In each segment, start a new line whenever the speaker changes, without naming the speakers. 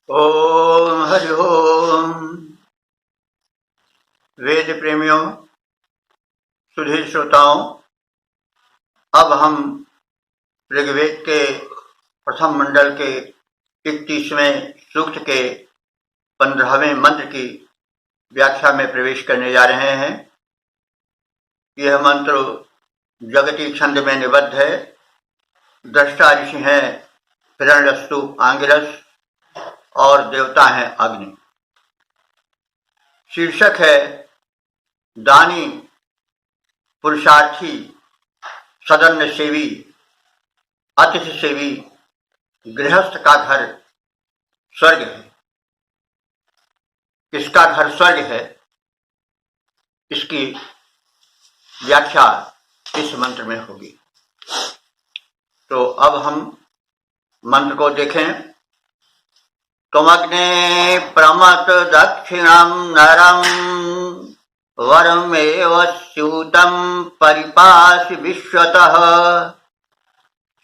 ओम हरि ओम। वेद प्रेमियों, सुधीर श्रोताओं, अब हम ऋग्वेद के प्रथम मंडल के 31वें सूक्त के 15वें मंत्र की व्याख्या में प्रवेश करने जा रहे हैं। यह मंत्र जगती छंद में निबद्ध है। दृष्टा ऋषि हैं हिरण्यस्तु आंगिरस और देवता हैं अग्नि। शीर्षक है दानी, पुरुषार्थी, सदन सेवी, अतिथि सेवी, गृहस्थ का घर स्वर्ग है। किसका घर स्वर्ग है, इसकी व्याख्या इस मंत्र में होगी। तो अब हम मंत्र को देखें। तुमग्ने प्रमत दक्षिणं नरं वरमेव स्यूतं परिपासि विश्वतः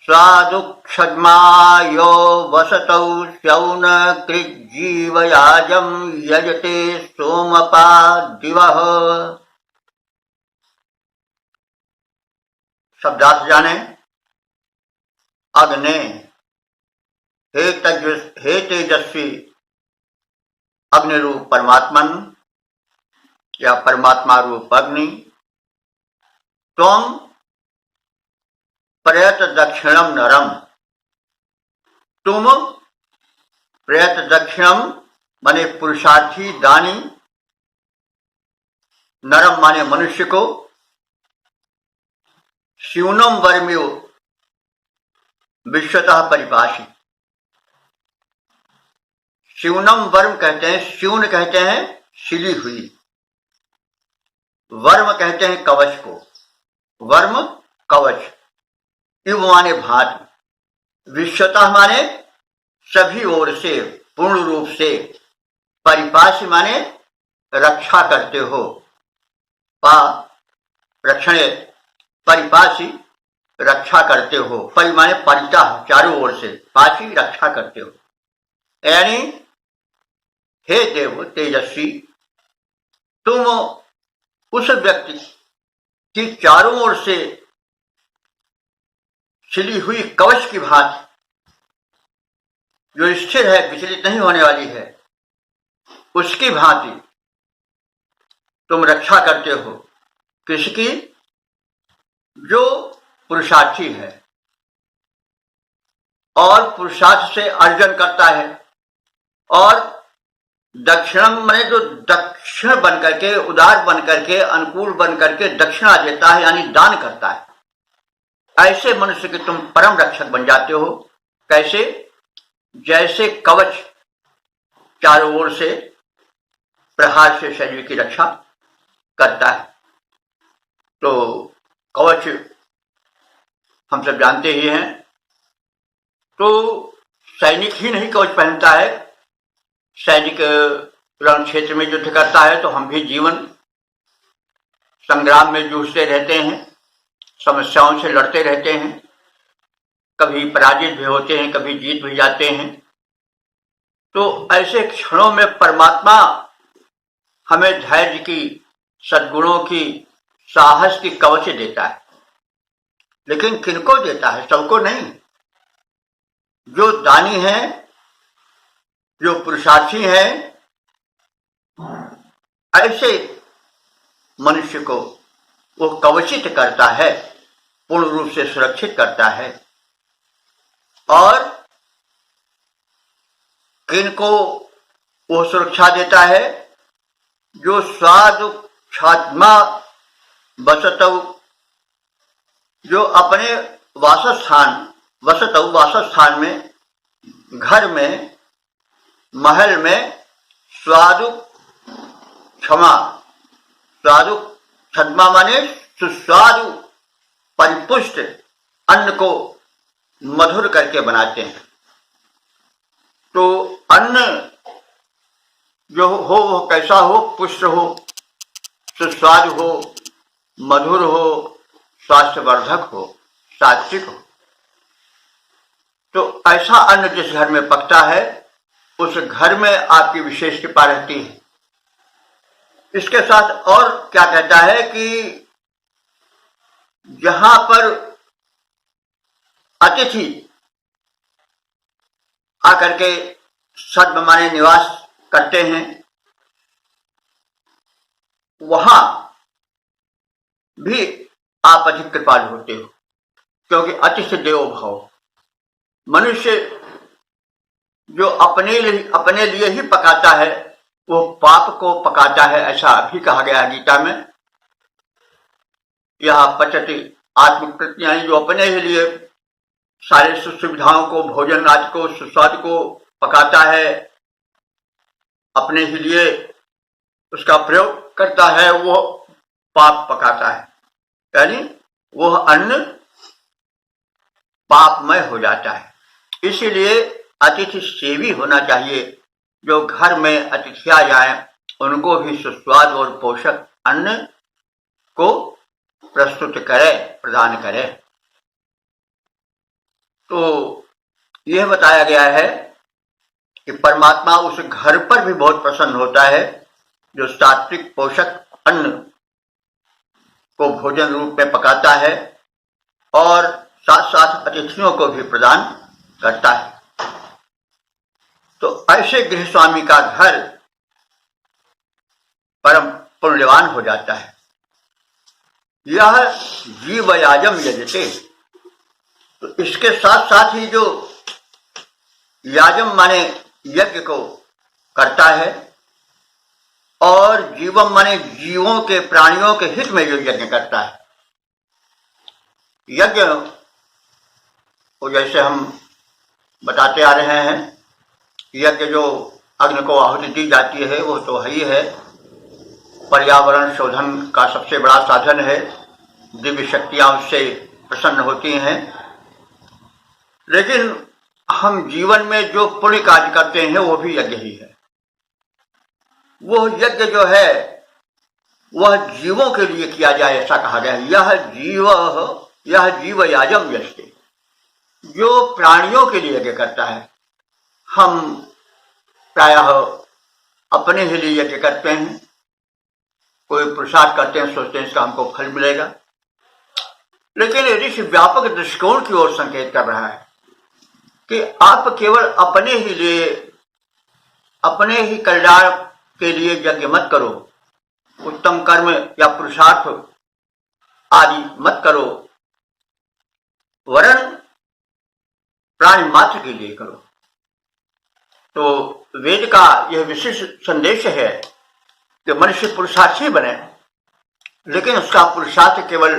स्वादुक्षज्मा यो वसतौ शौनकृज्जीवयाजं यजते सोमपा दिवः। शब्दार्थ जाने। अग्ने, हे तेजस्वी अग्नि रूप परमात्मन या परमात्मा रूप अग्नि, त्वं प्रयत दक्षिणम नरम, तुम प्रयत दक्षिणम माने पुरुषार्थी दानी, नरम माने मनुष्य को, स्यूनम वर्म्यो विश्वतः परिपाशी। स्यूनम वर्म कहते हैं, स्यून कहते हैं सिली हुई, वर्म कहते हैं कवच को। वर्म कवच, इव माने भांति, विश्वतः माने सभी ओर से, पूर्ण रूप से, परिपाशी माने रक्षा करते हो। पा रक्षण, परिपाशी रक्षा करते हो। परि माने परितः, चारों ओर से, पाशी रक्षा करते हो। यानी हे देव तेजस्वी, तुम उस व्यक्ति की चारों ओर से छिली हुई कवच की भांति, जो स्थिर है, विचलित नहीं होने वाली है, उसकी भांति तुम रक्षा करते हो। किसकी? जो पुरुषार्थी है और पुरुषार्थ से अर्जन करता है, और दक्षिणम माने जो दक्षिण बनकर के, उदार बनकर के, अनुकूल बनकर के दक्षिणा देता है, यानी दान करता है। ऐसे मनुष्य के तुम परम रक्षक बन जाते हो। कैसे? जैसे कवच चारों ओर से प्रहार से शरीर की रक्षा करता है। तो कवच हम सब जानते ही हैं। तो सैनिक ही नहीं कवच पहनता है। सैनिक रण क्षेत्र में युद्ध करता है, तो हम भी जीवन संग्राम में जूझते रहते हैं, समस्याओं से लड़ते रहते हैं, कभी पराजित भी होते हैं, कभी जीत भी जाते हैं। तो ऐसे क्षणों में परमात्मा हमें धैर्य की, सद्गुणों की, साहस की कवच देता है। लेकिन किनको देता है? सबको नहीं। जो दानी हैं, जो पुरुषार्थी हैं, ऐसे मनुष्य को वो कवचित करता है, पूर्ण रूप से सुरक्षित करता है। और किनको वो सुरक्षा देता है? जो स्वादु छात्मा वसतौ, जो अपने वासस्थान में, घर में, महल में स्वादु क्षमा, स्वादु छद्मा माने सुस्वादु परिपुष्ट अन्न को मधुर करके बनाते हैं। तो अन्न जो हो वो कैसा हो? पुष्ट हो, सुस्वादु हो, मधुर हो, स्वास्थ्यवर्धक हो, सात्विक हो। तो ऐसा अन्न जिस घर में पकता है, उस घर में आपकी विशेष कृपा रहती है। इसके साथ और क्या कहता है कि जहां पर अतिथि आकर के सद्भावना निवास करते हैं, वहां भी आप अधिक कृपालु होते हो, क्योंकि अतिथि देवो भव। मनुष्य जो अपने लिए ही पकाता है वो पाप को पकाता है, ऐसा भी कहा गया है गीता में। यह पचति आत्मकृत, यानी जो अपने ही लिए सारे सुख सुविधाओं को, भोजन आदि को, सुस्वाद को पकाता है, अपने ही लिए उसका प्रयोग करता है, वो पाप पकाता है, यानी वह अन्न पापमय हो जाता है। इसीलिए अतिथि सेवी होना चाहिए। जो घर में अतिथि आ जाए उनको भी सुस्वाद और पोषक अन्न को प्रस्तुत करे, प्रदान करे। तो यह बताया गया है कि परमात्मा उस घर पर भी बहुत प्रसन्न होता है जो सात्विक पोषक अन्न को भोजन रूप में पकाता है और साथ साथ अतिथियों को भी प्रदान करता है। तो ऐसे गृह स्वामी का घर परम पुण्यवान हो जाता है। यह जीवयाजम यजते, तो इसके साथ साथ ही जो याजम माने यज्ञ को करता है, और जीवम माने जीवों के, प्राणियों के हित में जो यज्ञ करता है। यज्ञ को जैसे हम बताते आ रहे हैं, यज्ञ जो अग्नि को आहुति दी जाती है वो तो है ही है, पर्यावरण शोधन का सबसे बड़ा साधन है, दिव्य शक्तियां उससे प्रसन्न होती हैं। लेकिन हम जीवन में जो पुण्य कार्य करते हैं वो भी यज्ञ ही है। वो यज्ञ जो है वह जीवों के लिए किया जाए, ऐसा कहा गया है। यह जीव याजम यजते, जो प्राणियों के लिए यज्ञ करता है। हम प्रायः अपने ही लिए यज्ञ करते हैं, कोई पुरुषार्थ करते हैं, सोचते हैं इसका हमको फल मिलेगा, लेकिन ऋषि व्यापक दृष्टिकोण की ओर संकेत कर रहा है कि आप केवल अपने ही लिए, अपने ही कल्याण के लिए यज्ञ मत करो, उत्तम कर्म या पुरुषार्थ आदि मत करो, वरन प्राणी मात्र के लिए करो। तो वेद का यह विशेष संदेश है कि मनुष्य पुरुषार्थी बने, लेकिन उसका पुरुषार्थ केवल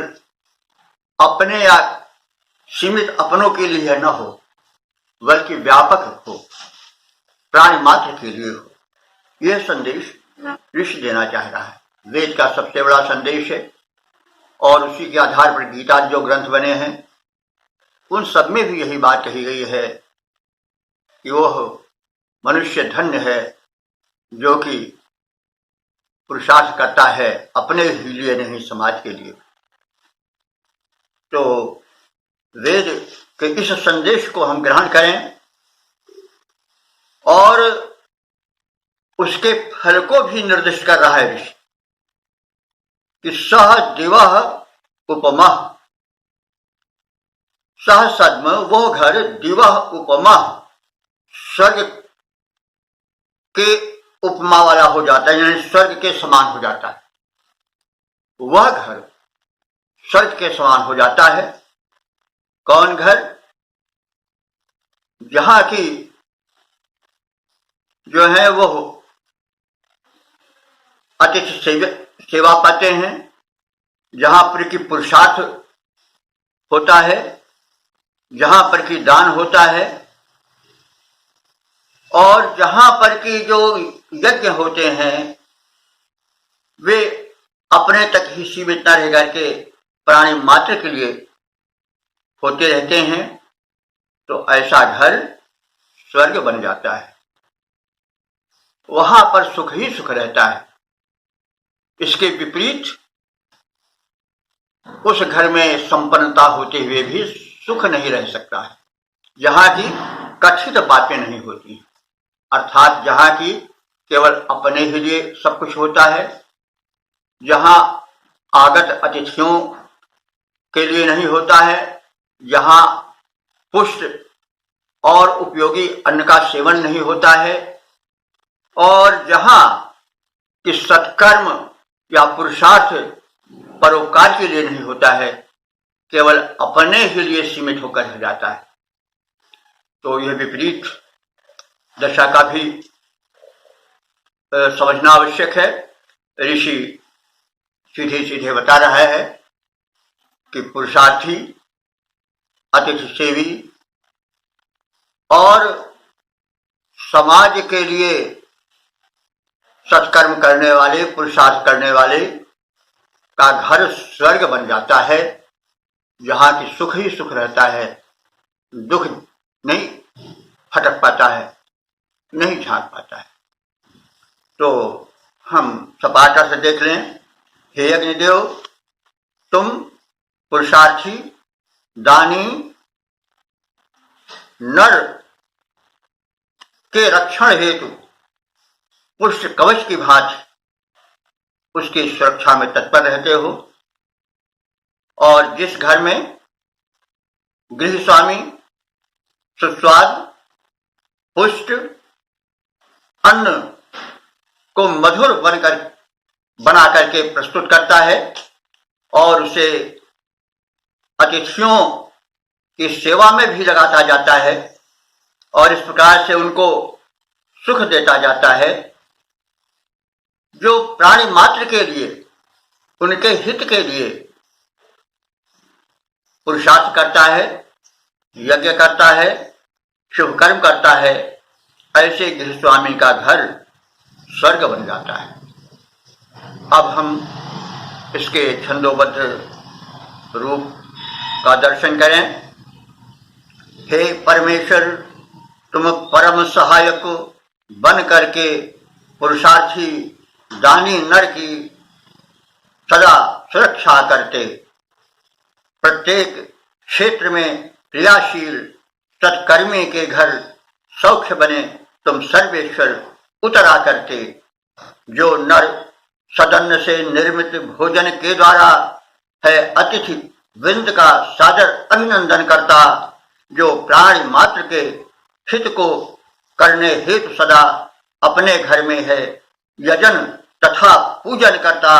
अपने या सीमित अपनों के लिए न हो, बल्कि व्यापक हो, प्राणी मात्र के लिए हो। यह संदेश ऋषि देना चाह रहा है। वेद का सबसे बड़ा संदेश है, और उसी के आधार पर गीता जो ग्रंथ बने हैं उन सब में भी यही बात कही गई है कि वह मनुष्य धन्य है जो कि पुरुषार्थ करता है अपने ही लिए, नहीं समाज के लिए। तो वेद के इस संदेश को हम ग्रहण करें और उसके फल को भी निर्दिष्ट कर रहा है ऋषि कि सह दिवः उपमा, सह सद्म, वो घर, दिवः उपमा, स्वर्ग के उपमा वाला हो जाता है, यानी स्वर्ग के समान हो जाता है। वह घर स्वर्ग के समान हो जाता है। कौन घर? जहां की जो है वो अतिथि सेवा पाते हैं, जहां पर की पुरुषार्थ होता है, जहां पर की दान होता है, और जहां पर की जो यज्ञ होते हैं वे अपने तक ही सीमित न रह करके प्राणी मात्र के लिए होते रहते हैं। तो ऐसा घर स्वर्ग बन जाता है, वहां पर सुख ही सुख रहता है। इसके विपरीत उस घर में संपन्नता होते हुए भी सुख नहीं रह सकता है, जहां की कथित बातें नहीं होती। अर्थात जहां की केवल अपने ही लिए सब कुछ होता है, जहां आगत अतिथियों के लिए नहीं होता है, जहां पुष्ट और उपयोगी अन्न का सेवन नहीं होता है, और जहां कि सत्कर्म या पुरुषार्थ परोपकार के लिए नहीं होता है, केवल अपने ही लिए सीमित होकर रह जाता है। तो यह विपरीत दशा का भी समझना आवश्यक है। ऋषि सीधे सीधे बता रहा है कि पुरुषार्थी, अतिथि सेवी और समाज के लिए सत्कर्म करने वाले, पुरुषार्थ करने वाले का घर स्वर्ग बन जाता है, जहां की सुख ही सुख रहता है, दुख नहीं फटक पाता है, नहीं झांक पाता है। तो हम सपाटा से देख लें, हे अग्निदेव, तुम पुरुषार्थी, दानी, नर के रक्षण हेतु पुष्ट कवच की भांति उसकी सुरक्षा में तत्पर रहते हो, और जिस घर में गृह स्वामी सुस्वाद पुष्ट अन्न को मधुर बना करके प्रस्तुत करता है और उसे अतिथियों की सेवा में भी लगाता जाता है और इस प्रकार से उनको सुख देता जाता है, जो प्राणी मात्र के लिए, उनके हित के लिए पुरुषार्थ करता है, यज्ञ करता है, शुभ कर्म करता है, ऐसे गृह स्वामी का घर स्वर्ग बन जाता है। अब हम इसके छंदोबद्ध रूप का दर्शन करें। हे परमेश्वर, तुम परम सहायक बन करके पुरुषार्थी दानी नर की सदा सुरक्षा करते, प्रत्येक क्षेत्र में क्रियाशील सत्कर्मी के घर सौख्य बने तुम सर्वेश्वर उतरा करते, जो नर सदन से निर्मित भोजन के द्वारा है अतिथि वृंद का सादर अभिनंदन करता, जो प्राणी मात्र के हित को करने हेतु सदा अपने घर में है यजन तथा पूजन करता,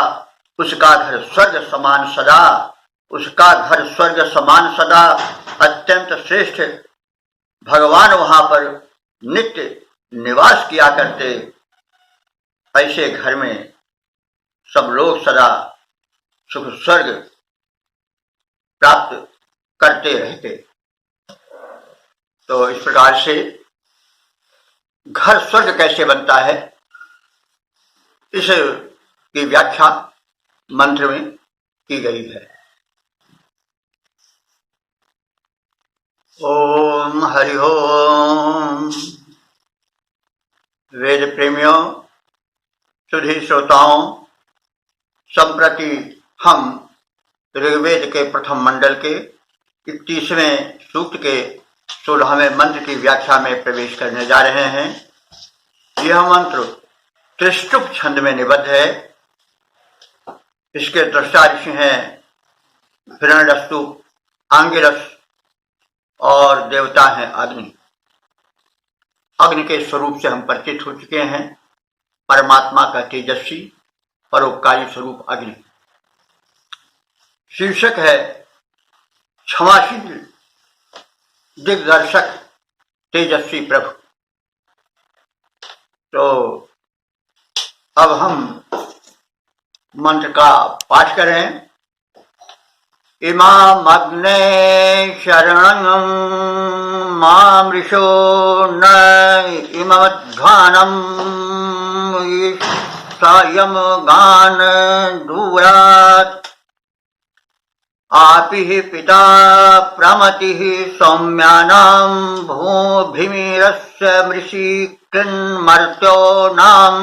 उसका घर स्वर्ग समान सदा, उसका घर स्वर्ग समान सदा, अत्यंत श्रेष्ठ भगवान वहां पर नित्य निवास किया करते। ऐसे घर में सब लोग सदा सुख स्वर्ग प्राप्त करते रहते। तो इस प्रकार से घर स्वर्ग कैसे बनता है, इस की व्याख्या मंत्र में की गई है। ओम हरि ओम। वेद प्रेमियों, सुधी श्रोताओं, संप्रति हम ऋग्वेद के प्रथम मंडल के 31वें सूक्त के 16वें मंत्र की व्याख्या में प्रवेश करने जा रहे हैं। यह मंत्र त्रिष्टुप छंद में निबद्ध है। इसके दृष्टा ऋषि हैं हिरण्यस्तु, आंगिरस और देवता हैं अग्नि। अग्नि के स्वरूप से हम परिचित हो चुके हैं। परमात्मा का तेजस्वी परोपकारी स्वरूप अग्नि। शीर्षक है क्षमाशील दिग्दर्शक तेजस्वी प्रभु। तो अब हम मंत्र का पाठ करें। इमामग्ने शरणं मामृषो न इमध्वानं सायं गान दूरात् आपि पिता प्रमतिः सौम्यानां भूभिमिरस्य मृषि कृन्मर्त्यो नाम।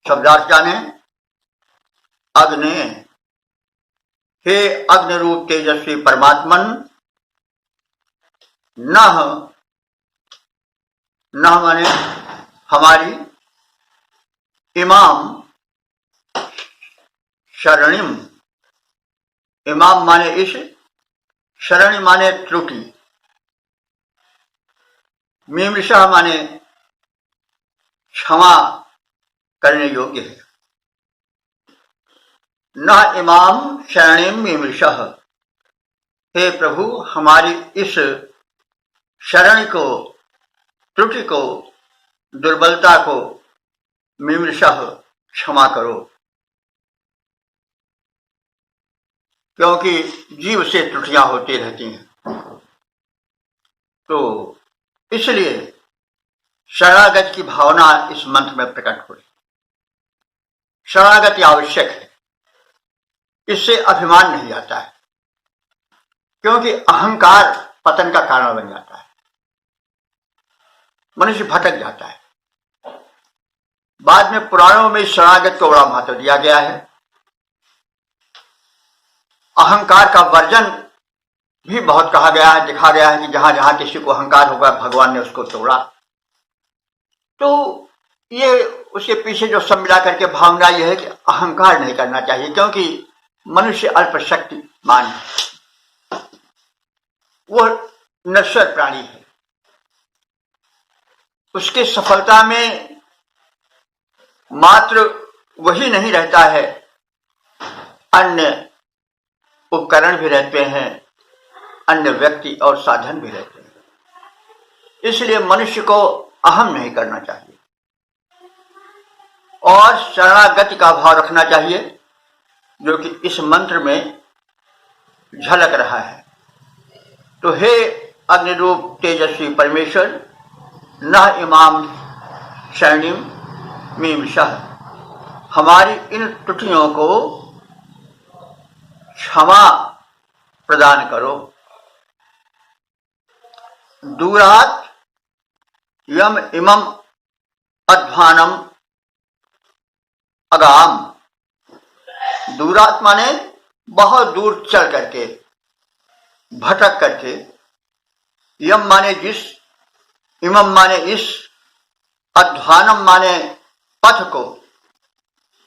शब्दार्थ जाने। अग्नि, हे अग्नि रूप तेजस्वी परमात्मन, नः न माने हमारी इमाम शरणिम, इमाम माने इस, शरणि माने त्रुटि, मीमृषा माने क्षमा करने योग्य है। न इमाम शरणिम मीमृषा, हे प्रभु हमारी इस शरण को, त्रुटि को, दुर्बलता को मीमृषा क्षमा करो, क्योंकि जीव से त्रुटियां होती रहती हैं। तो इसलिए शरणागत की भावना इस मंत्र में प्रकट हो रही। शरणागति आवश्यक है, इससे अभिमान नहीं आता है, क्योंकि अहंकार पतन का कारण बन जाता है, मनुष्य भटक जाता है। बाद में पुराणों में शरणागत को बड़ा महत्व दिया गया है। अहंकार का वर्जन भी बहुत कहा गया है, दिखा गया है कि जहां जहां किसी को अहंकार होगा भगवान ने उसको तोड़ा। तो ये उसके पीछे जो सब मिला करके भावना यह है कि अहंकार नहीं करना चाहिए, क्योंकि मनुष्य अल्पशक्तिमान है, वो नश्वर प्राणी है। उसके सफलता में मात्र वही नहीं रहता है, अन्य उपकरण भी रहते हैं, अन्य व्यक्ति और साधन भी रहते हैं। इसलिए मनुष्य को अहम नहीं करना चाहिए और शरणागति का भाव रखना चाहिए, जो कि इस मंत्र में झलक रहा है। तो हे अग्निरूप तेजस्वी परमेश्वर, न इमाम शरणिम मीमृषः, हमारी इन त्रुटियों को क्षमा प्रदान करो। दूरात यम इमम अध्वानम अगाम, दूरात माने बहुत दूर चल करके, भटक करके, यम माने जिस, इमम माने इस, अध्वानम माने पथ को,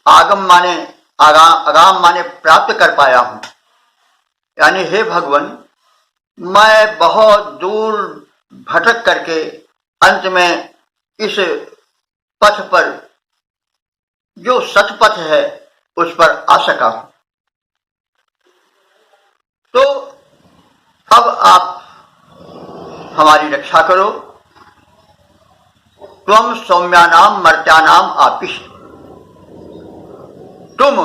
आगम माने आगाम माने प्राप्त कर पाया हूं। यानी हे भगवान, मैं बहुत दूर भटक करके अंत में इस पथ पर, जो सतपथ है, उस पर आ सका हूं। तो अब आप हमारी रक्षा करो। त्वम सौम्यानाम मर्त्यानाम आपिश, तुम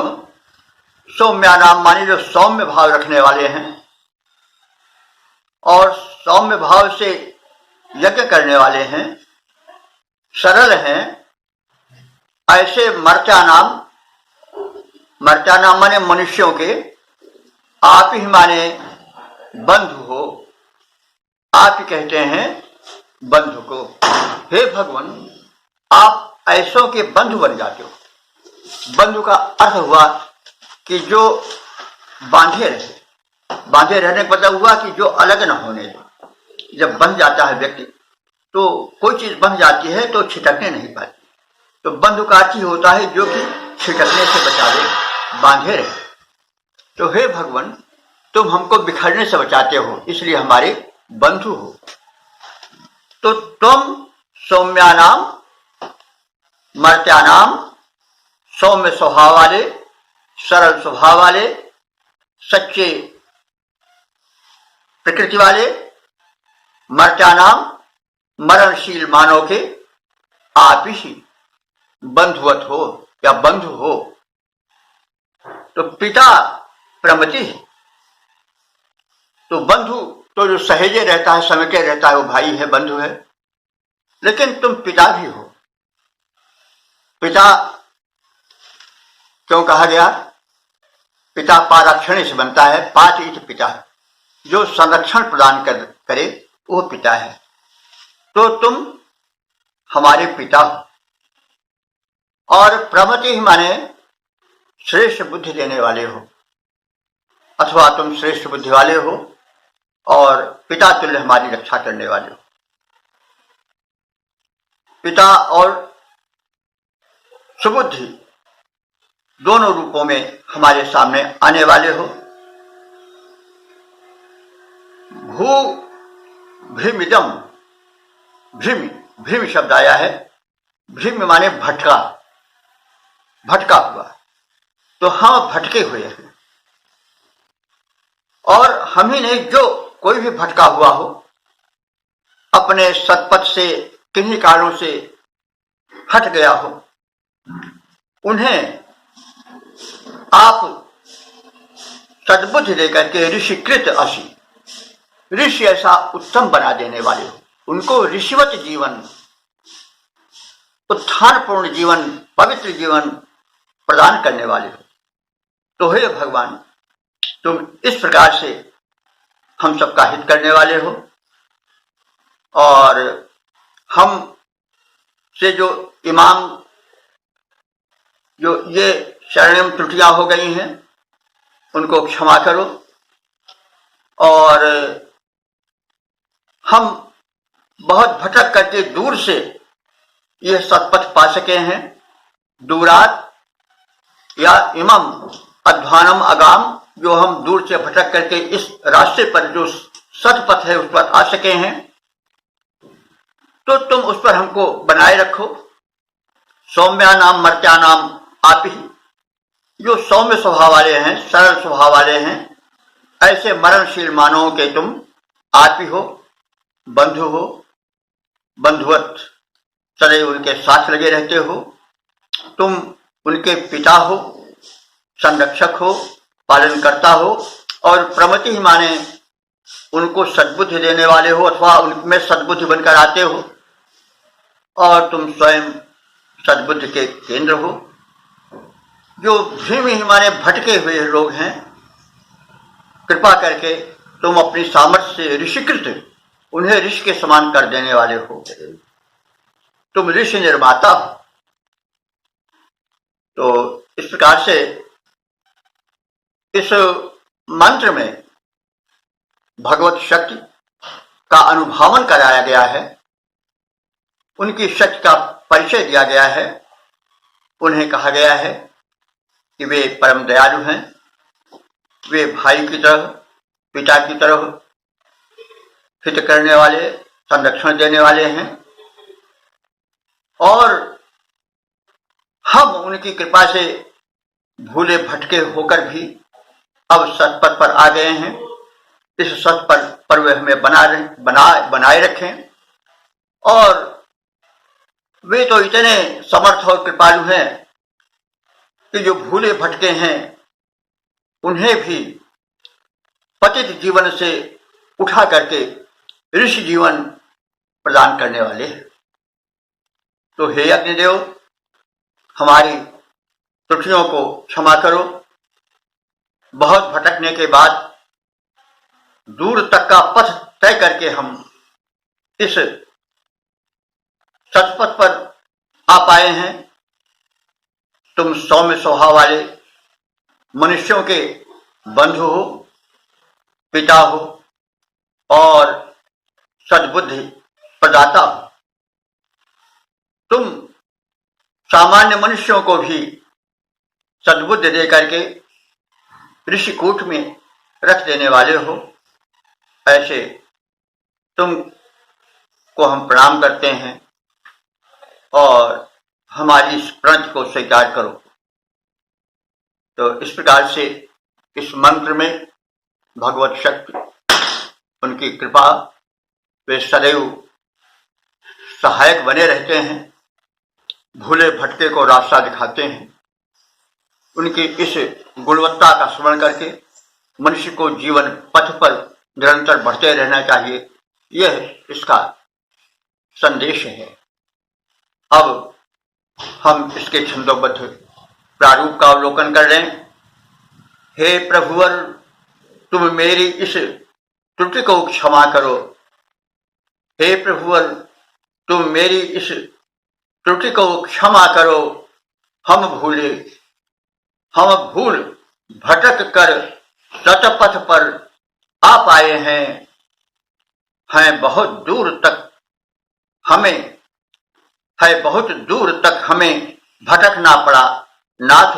सौम्यानाम माने जो सौम्य भाव रखने वाले हैं और सौम्य भाव से यज्ञ करने वाले हैं, सरल हैं, ऐसे मर्त्यानाम, मर्त्यानाम माने मनुष्यों के, आप ही माने बंधु हो, आप ही कहते हैं बंधु को। हे भगवान, आप ऐसों के बंधु बन जाते हो। बंधु का अर्थ हुआ कि जो बांधे रहे, बांधे रहने का मतलब हुआ कि जो अलग न होने दे। जब बंध जाता है व्यक्ति, तो कोई चीज बंध जाती है तो छिटकने नहीं पाती। तो बंधु का अर्थ ही होता है जो कि छिटकने से बचावे, बांधे रहे। तो हे भगवान, तुम हमको बिखरने से बचाते हो, इसलिए हमारे बंधु हो। तो तुम सौम्यानाम मर्त्यानाम, सौम्य स्वभाव वाले, सरल स्वभाव वाले, सच्चे प्रकृति वाले, मर्त्यानाम मरणशील मानव के आप ही बंधुवत हो या बंधु हो। तो पिता प्रमति, तो बंधु तो जो सहेजे रहता है, समेटे रहता है, वो भाई है, बंधु है। लेकिन तुम पिता भी हो। पिता क्यों कहा गया? पिता पारक्षण से बनता है, पाच इत पिता, जो संरक्षण प्रदान करे वो पिता है। तो तुम हमारे पिता हो। और प्रमति ही माने श्रेष्ठ बुद्धि देने वाले हो, अथवा तुम श्रेष्ठ बुद्धि वाले हो और पिता तुल्य हमारी रक्षा करने वाले हो। पिता और सुबुद्धि दोनों रूपों में हमारे सामने आने वाले हो। भू भ्रिमिदम, भ्रिम, भ्रिम शब्द आया है, भ्रिम माने भटका, भटका हुआ। तो हम भटके हुए हैं, और हम ही नहीं, जो कोई भी भटका हुआ हो, अपने सत्पथ से किन्हीं कारणों से हट गया हो, उन्हें आप सद्बुद्धि देकर के ऋषिकृत असी, ऋषि ऐसा उत्तम बना देने वाले हो, उनको ऋषिवत जीवन, उत्थानपूर्ण जीवन, पवित्र जीवन प्रदान करने वाले हो। तो हे भगवान, तुम इस प्रकार से हम सबका हित करने वाले हो, और हम से जो इमाम जो ये शरणम त्रुटियां हो गई हैं, उनको क्षमा करो, और हम बहुत भटक करके दूर से यह सत्पथ पा सके हैं। दूरात या इमम अध्वानम अगाम, जो हम दूर से भटक करके इस रास्ते पर जो सत्पथ है उस पर आ सके हैं, तो तुम उस पर हमको बनाए रखो। सौम्या नाम मर्त्या नाम आप ही, जो सौम्य स्वभाव वाले हैं, सरल स्वभाव वाले हैं, ऐसे मरणशील मानवों के तुम आप ही हो, बंधु हो, बंधुवत सदैव उनके साथ लगे रहते हो। तुम उनके पिता हो, संरक्षक हो, पालन करता हो, और प्रमति ही माने उनको सद्बुद्धि देने वाले हो, अथवा उनमें सद्बुद्धि बनकर आते हो, और तुम स्वयं सद्बुद्धि के केंद्र हो। जो भ्रम ही माने भटके हुए लोग हैं, कृपा करके तुम अपनी सामर्थ्य से ऋषिकृत, उन्हें ऋषि के समान कर देने वाले हो। तुम ऋषि निर्माता हो। तो इस प्रकार से इस मंत्र में भगवत शक्ति का अनुभावन कराया गया है, उनकी शक्ति का परिचय दिया गया है। उन्हें कहा गया है कि वे परम दयालु हैं, वे भाई की तरह, पिता की तरह हित करने वाले, संरक्षण देने वाले हैं, और हम उनकी कृपा से भूले भटके होकर भी अब सत्पथ पर आ गए हैं। इस सत्पथ पर वे हमें बनाए रखें, और वे तो इतने समर्थ और कृपालु हैं कि जो भूले भटके हैं उन्हें भी पतित जीवन से उठा करके ऋषि जीवन प्रदान करने वाले हैं। तो हे अग्निदेव, हमारी त्रुटियों को क्षमा करो। बहुत भटकने के बाद दूर तक का पथ तय करके हम इस सत्पथ पर आ पाए हैं। तुम सौम्य स्वभाव वाले मनुष्यों के बंधु हो, पिता हो, और सद्बुद्धि प्रदाता हो। तुम सामान्य मनुष्यों को भी सद्बुद्धि दे करके ऋषिकूट में रख देने वाले हो। ऐसे तुम को हम प्रणाम करते हैं, और हमारी इस प्रणति को स्वीकार करो। तो इस प्रकार से इस मंत्र में भगवत शक्ति, उनकी कृपा, वे सदैव सहायक बने रहते हैं, भूले भटके को रास्ता दिखाते हैं। उनकी इस गुणवत्ता का स्मरण करके मनुष्य को जीवन पथ पर निरंतर बढ़ते रहना चाहिए, यह इसका संदेश है। अब हम इसके छंदोबद्ध प्रारूप का अवलोकन कर रहे हैं। हे प्रभुवर, तुम मेरी इस त्रुटि को क्षमा करो। हे प्रभुवर, तुम मेरी इस त्रुटि को क्षमा करो। हम भूल भटक कर सतपथ पर आ पाए हैं बहुत दूर तक हमें है बहुत दूर तक हमें भटकना पड़ा। नाथ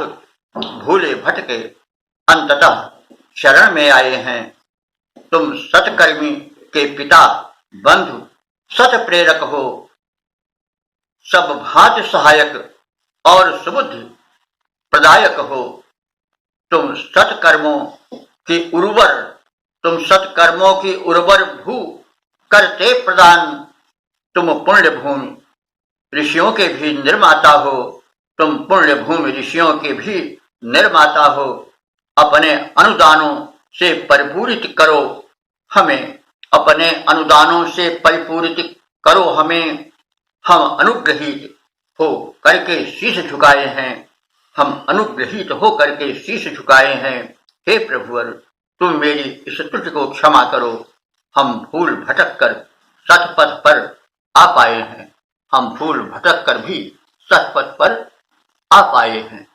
भूले भटके अंततः शरण में आए हैं। तुम सतकर्मी के पिता बंधु सत प्रेरक हो, सब भांति सहायक और सुबुद्धि प्रदायक हो। तुम सत्कर्मों की उर्वर भू करते प्रदान। तुम पुण्य भूमि ऋषियों के भी निर्माता हो। तुम पुण्य भूमि ऋषियों के भी निर्माता हो। अपने अनुदानों से परिपूरित करो हमें। अपने अनुदानों से परिपूरित करो हमें। हम अनुग्रहित हो करके शीश झुकाए हैं। हम अनुग्रहित हो करके शीश झुकाए हैं। हे प्रभुवर, तुम मेरी इस त्रुटि को क्षमा करो। हम भूल भटक कर सतपथ पर आ पाए हैं। हम भूल भटक कर भी सतपथ पर आ पाए हैं।